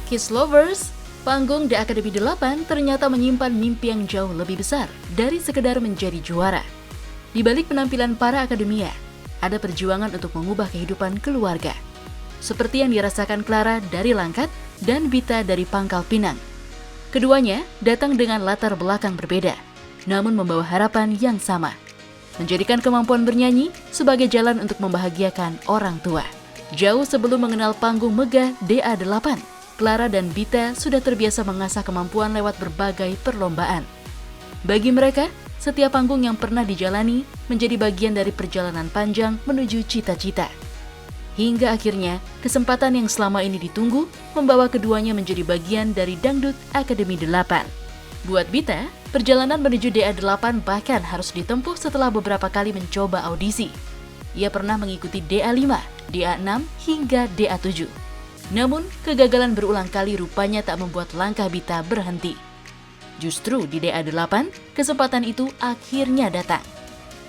Kiss Lovers, panggung The Academy 8 ternyata menyimpan mimpi yang jauh lebih besar dari sekedar menjadi juara. Di balik penampilan para akademia, ada perjuangan untuk mengubah kehidupan keluarga. Seperti yang dirasakan Clara dari Langkat dan Bita dari Pangkal Pinang. Keduanya datang dengan latar belakang berbeda, namun membawa harapan yang sama. Menjadikan kemampuan bernyanyi sebagai jalan untuk membahagiakan orang tua. Jauh sebelum mengenal panggung megah DA8, Clara dan Bita sudah terbiasa mengasah kemampuan lewat berbagai perlombaan. Bagi mereka, setiap panggung yang pernah dijalani menjadi bagian dari perjalanan panjang menuju cita-cita. Hingga akhirnya, kesempatan yang selama ini ditunggu membawa keduanya menjadi bagian dari Dangdut Academy 8. Buat Bita, perjalanan menuju DA8 bahkan harus ditempuh setelah beberapa kali mencoba audisi. Ia pernah mengikuti DA5, DA6, hingga DA7. Namun, kegagalan berulang kali rupanya tak membuat langkah Bita berhenti. Justru di DA8, kesempatan itu akhirnya datang.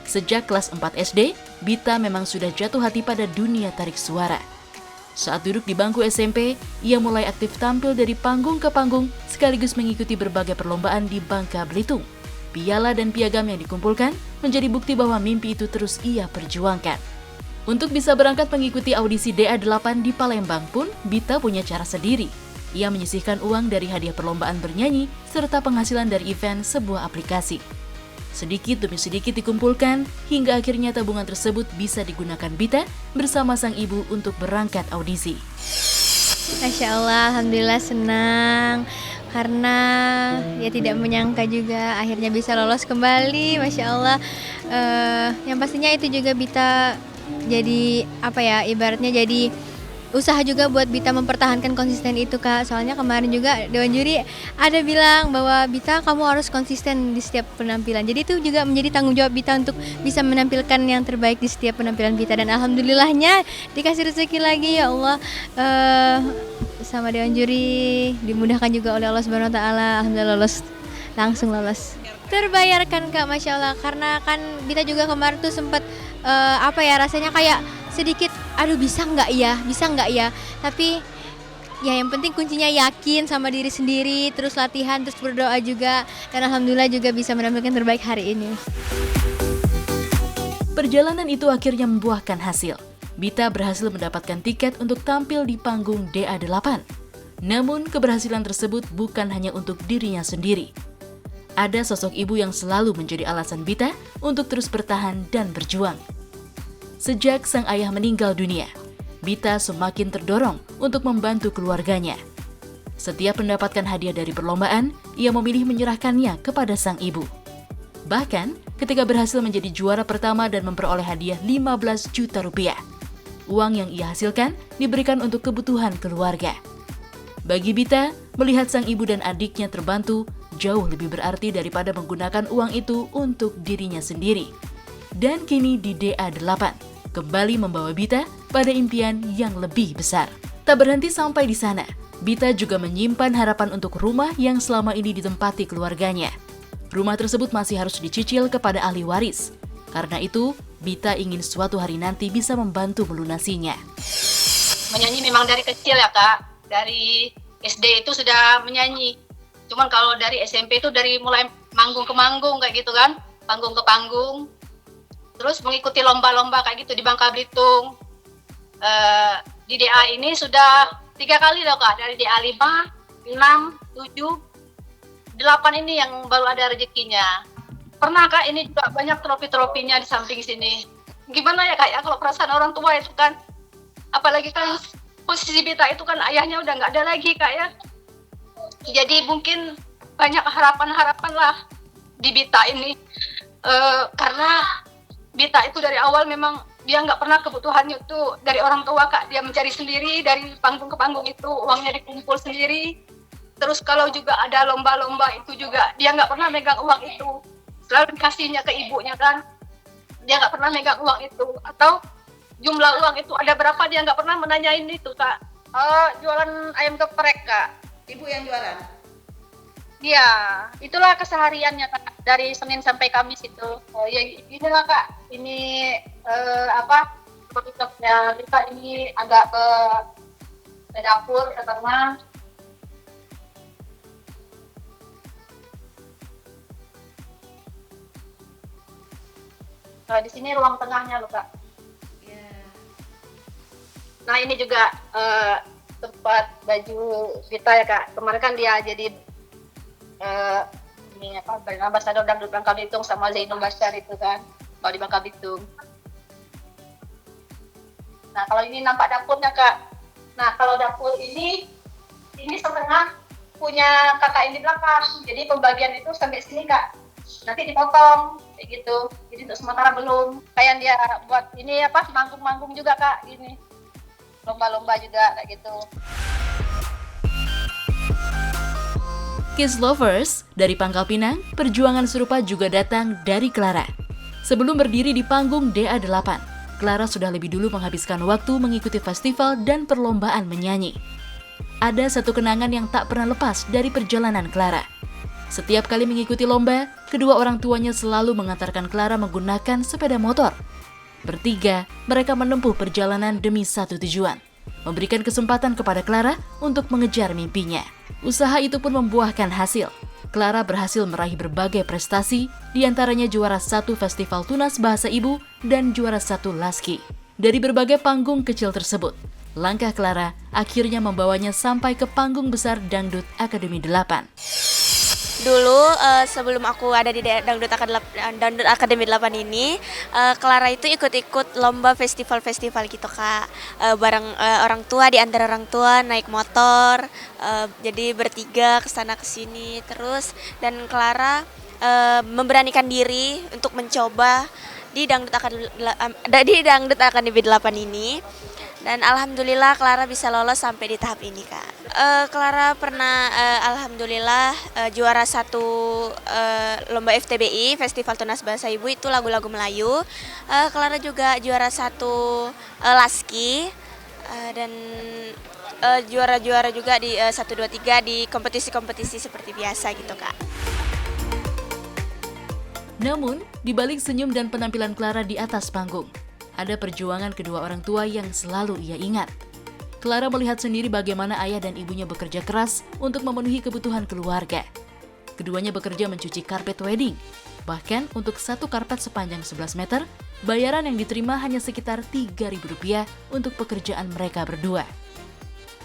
Sejak kelas 4 SD, Bita memang sudah jatuh hati pada dunia tarik suara. Saat duduk di bangku SMP, ia mulai aktif tampil dari panggung ke panggung sekaligus mengikuti berbagai perlombaan di Bangka Belitung. Piala dan piagam yang dikumpulkan menjadi bukti bahwa mimpi itu terus ia perjuangkan. Untuk bisa berangkat mengikuti audisi DA8 di Palembang pun, Bita punya cara sendiri. Ia menyisihkan uang dari hadiah perlombaan bernyanyi serta penghasilan dari event sebuah aplikasi. Sedikit demi sedikit dikumpulkan, hingga akhirnya tabungan tersebut bisa digunakan Bita bersama sang ibu untuk berangkat audisi. Masya Allah, Alhamdulillah senang. Karena ya tidak menyangka juga akhirnya bisa lolos kembali, Masya Allah. Yang pastinya itu juga Bita jadi ibaratnya jadi usaha juga buat Bita mempertahankan konsisten itu, Kak. Soalnya kemarin juga Dewan Juri ada bilang bahwa Bita kamu harus konsisten di setiap penampilan. Jadi itu juga menjadi tanggung jawab Bita untuk bisa menampilkan yang terbaik di setiap penampilan Bita. Dan alhamdulillahnya dikasih rezeki lagi, ya Allah, sama Dewan Juri dimudahkan juga oleh Allah Subhanahu Wa Taala. Alhamdulillah langsung lolos. Terbayarkan, Kak, Masya Allah. Karena kan Bita juga kemarin tuh sempat rasanya kayak sedikit aduh bisa nggak ya, tapi ya yang penting kuncinya yakin sama diri sendiri, terus latihan, terus berdoa juga, dan alhamdulillah juga bisa menampilkan terbaik hari ini. Perjalanan itu akhirnya membuahkan hasil. Bita berhasil mendapatkan tiket untuk tampil di panggung DA8. Namun keberhasilan tersebut bukan hanya untuk dirinya sendiri. Ada sosok ibu yang selalu menjadi alasan Bita untuk terus bertahan dan berjuang. Sejak sang ayah meninggal dunia, Bita semakin terdorong untuk membantu keluarganya. Setiap mendapatkan hadiah dari perlombaan, ia memilih menyerahkannya kepada sang ibu. Bahkan, ketika berhasil menjadi juara pertama dan memperoleh hadiah 15 juta rupiah, uang yang ia hasilkan diberikan untuk kebutuhan keluarga. Bagi Bita, melihat sang ibu dan adiknya terbantu jauh lebih berarti daripada menggunakan uang itu untuk dirinya sendiri. Dan kini di DA8, kembali membawa Bita pada impian yang lebih besar. Tak berhenti sampai di sana, Bita juga menyimpan harapan untuk rumah yang selama ini ditempati keluarganya. Rumah tersebut masih harus dicicil kepada ahli waris. Karena itu, Bita ingin suatu hari nanti bisa membantu melunasinya. Menyanyi memang dari kecil ya, Kak. Dari SD itu sudah menyanyi. Cuman kalau dari SMP itu dari mulai manggung ke manggung kayak gitu kan. Panggung ke panggung. Terus mengikuti lomba-lomba kayak gitu di Bangka Belitung. Di DA ini sudah 3 kali loh, Kak. Dari DA 5, 6, 7, 8 ini yang baru ada rezekinya. Pernah, Kak, ini juga banyak trofi-trofinya di samping sini. Gimana ya, Kak, ya, kalau perasaan orang tua itu kan, apalagi kan posisi Bita itu kan ayahnya udah nggak ada lagi, Kak, ya. Jadi mungkin banyak harapan-harapan lah di Bita ini. Karena Bita itu dari awal memang dia nggak pernah kebutuhannya itu dari orang tua, Kak. Dia mencari sendiri dari panggung ke panggung itu, uangnya dikumpul sendiri. Terus kalau juga ada lomba-lomba itu juga dia nggak pernah megang uang itu. Selalu dikasihnya ke ibunya kan. Dia nggak pernah megang uang itu. Atau jumlah uang itu ada berapa dia nggak pernah menanyain itu, Kak. Jualan ayam geprek, Kak. Ibu yang jualan? Iya, itulah kesehariannya, Kak. Dari Senin sampai Kamis itu. Ya inilah, Kak. Ini seperti kita ini agak ke dapur, ke tengah. Di sini ruang tengahnya loh Kak. Nah ini juga tempat baju Vita ya Kak. Kemarin kan dia jadi ini apa, brand ambassador dangdut Bangka Belitung sama Zainul Bashar itu kan, kalau di Bangka Belitung. Nah kalau ini nampak dapurnya Kak. Nah kalau dapur ini setengah punya kakak ini di belakang. Jadi pembagian itu sampai sini Kak. Nanti dipotong kayak gitu. Jadi untuk sementara belum. Kayak dia buat ini apa, manggung-manggung juga Kak, gini. Lomba-lomba juga kayak gitu. Kids Lovers dari Pangkal Pinang, perjuangan serupa juga datang dari Clara. Sebelum berdiri di panggung DA8, Clara sudah lebih dulu menghabiskan waktu mengikuti festival dan perlombaan menyanyi. Ada satu kenangan yang tak pernah lepas dari perjalanan Clara. Setiap kali mengikuti lomba, kedua orang tuanya selalu mengantarkan Clara menggunakan sepeda motor. Bertiga, mereka menempuh perjalanan demi satu tujuan, memberikan kesempatan kepada Clara untuk mengejar mimpinya. Usaha itu pun membuahkan hasil. Clara berhasil meraih berbagai prestasi, diantaranya juara 1 Festival Tunas Bahasa Ibu dan juara 1 Laski. Dari berbagai panggung kecil tersebut, langkah Clara akhirnya membawanya sampai ke panggung besar Dangdut Akademi 8. Dulu sebelum aku ada di Dangdut Akademi 8 ini, Clara itu ikut-ikut lomba festival-festival gitu Kak. Bareng orang tua, di antara orang tua naik motor, jadi bertiga kesana kesini terus. Dan Clara memberanikan diri untuk mencoba di Dangdut Akademi 8 ini. Dan alhamdulillah Clara bisa lolos sampai di tahap ini Kak. Clara pernah alhamdulillah juara 1 lomba FTBI, Festival Tunas Bahasa Ibu, itu lagu-lagu Melayu. Clara juga juara 1 Laski dan juara-juara juga di 1, 2, 3 di kompetisi-kompetisi seperti biasa gitu Kak. Namun, di balik senyum dan penampilan Clara di atas panggung, ada perjuangan kedua orang tua yang selalu ia ingat. Clara melihat sendiri bagaimana ayah dan ibunya bekerja keras untuk memenuhi kebutuhan keluarga. Keduanya bekerja mencuci karpet wedding. Bahkan untuk satu karpet sepanjang 11 meter, bayaran yang diterima hanya sekitar Rp3.000 untuk pekerjaan mereka berdua.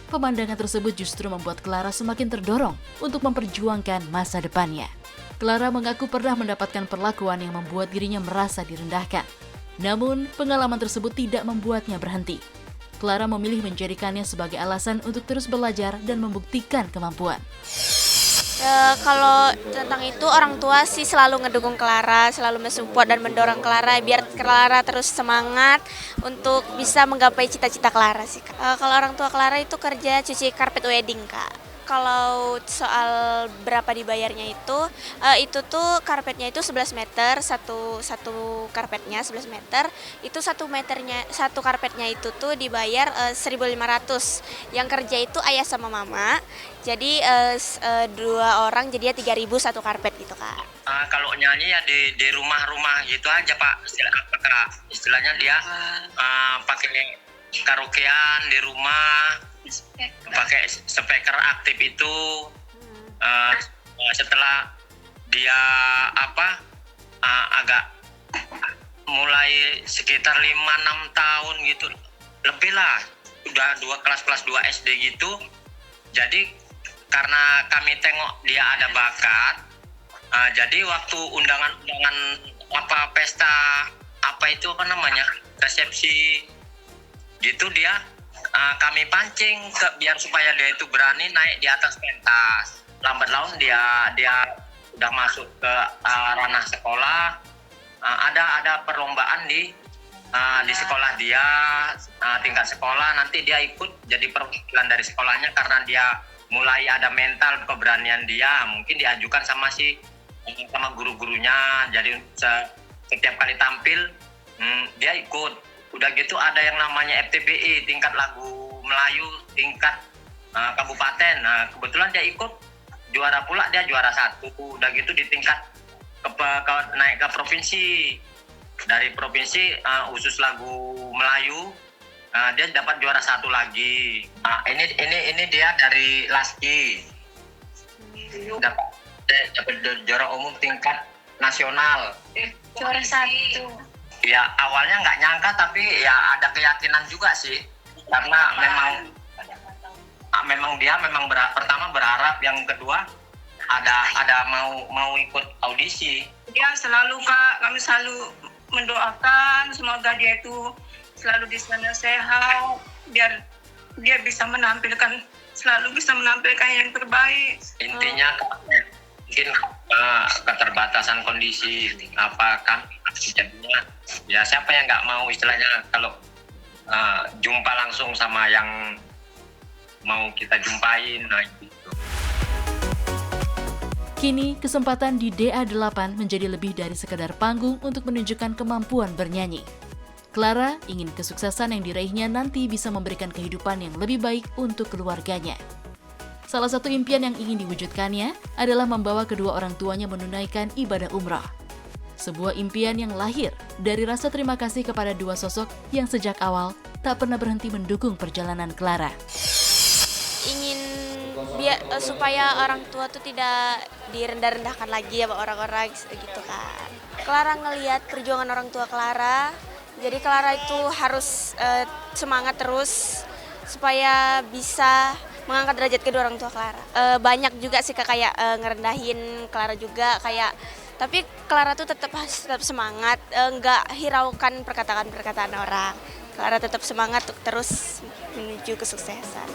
Pemandangan tersebut justru membuat Clara semakin terdorong untuk memperjuangkan masa depannya. Clara mengaku pernah mendapatkan perlakuan yang membuat dirinya merasa direndahkan. Namun, pengalaman tersebut tidak membuatnya berhenti. Clara memilih menjadikannya sebagai alasan untuk terus belajar dan membuktikan kemampuan. Kalau tentang itu, orang tua sih selalu ngedukung Clara, selalu mensupport dan mendorong Clara biar Clara terus semangat untuk bisa menggapai cita-cita Clara sih Kak. Kalau orang tua Clara itu kerja cuci karpet wedding Kak. Kalau soal berapa dibayarnya itu tuh karpetnya itu 11 meter, satu karpetnya 11 meter, itu satu karpetnya itu tuh dibayar 1.500. Yang kerja itu ayah sama mama, jadi 2 orang jadinya 3.000 satu karpet gitu Kak. Kalau nyanyi ya di rumah-rumah gitu aja Pak, istilahnya dia pakai karaokean di rumah, pakai speaker aktif itu. Setelah dia agak mulai sekitar 5-6 tahun gitu, lebih lah, udah kelas 2 SD gitu. Jadi karena kami tengok dia ada bakat, jadi waktu undangan pesta resepsi gitu, dia kami pancing biar supaya dia itu berani naik di atas pentas. Lambat laun dia udah masuk ke ranah sekolah. Ada perlombaan di sekolah dia, tingkat sekolah. Nanti dia ikut jadi perwakilan dari sekolahnya karena dia mulai ada mental keberanian dia. Mungkin diajukan sama guru-gurunya. Jadi setiap kali tampil dia ikut. Udah gitu ada yang namanya FTBI, tingkat lagu Melayu tingkat kabupaten. Nah, kebetulan dia ikut juara pula, dia juara 1. Udah gitu di tingkat naik ke provinsi. Dari provinsi khusus lagu Melayu, dia dapat juara 1 lagi. Ini dia dari Laski. Dapat juara umum tingkat nasional. Juara 1. Ya awalnya nggak nyangka, tapi ya ada keyakinan juga sih, karena memang dia pertama berharap, yang kedua ada mau ikut audisi. Dia selalu Kak, kami selalu mendoakan semoga dia itu selalu di sana sehat, biar dia bisa selalu bisa menampilkan yang terbaik. Intinya mungkin keterbatasan kondisi apa kan, jadinya ya siapa yang nggak mau istilahnya kalau jumpa langsung sama yang mau kita jumpain, nah gitu. Kini, kesempatan di DA8 menjadi lebih dari sekedar panggung untuk menunjukkan kemampuan bernyanyi. Clara ingin kesuksesan yang diraihnya nanti bisa memberikan kehidupan yang lebih baik untuk keluarganya. Salah satu impian yang ingin diwujudkannya adalah membawa kedua orang tuanya menunaikan ibadah umrah. Sebuah impian yang lahir dari rasa terima kasih kepada dua sosok yang sejak awal tak pernah berhenti mendukung perjalanan Clara. Ingin supaya orang tua tuh tidak direndah-rendahkan lagi sama orang-orang gitu kan. Clara ngelihat perjuangan orang tua Clara, jadi Clara itu harus semangat terus supaya bisa mengangkat derajat kedua orang tua Clara. Banyak juga sih kayak ngerendahin Clara juga kayak, tapi Clara tuh tetap semangat, nggak hiraukan perkataan-perkataan orang. Clara tetap semangat terus menuju kesuksesan.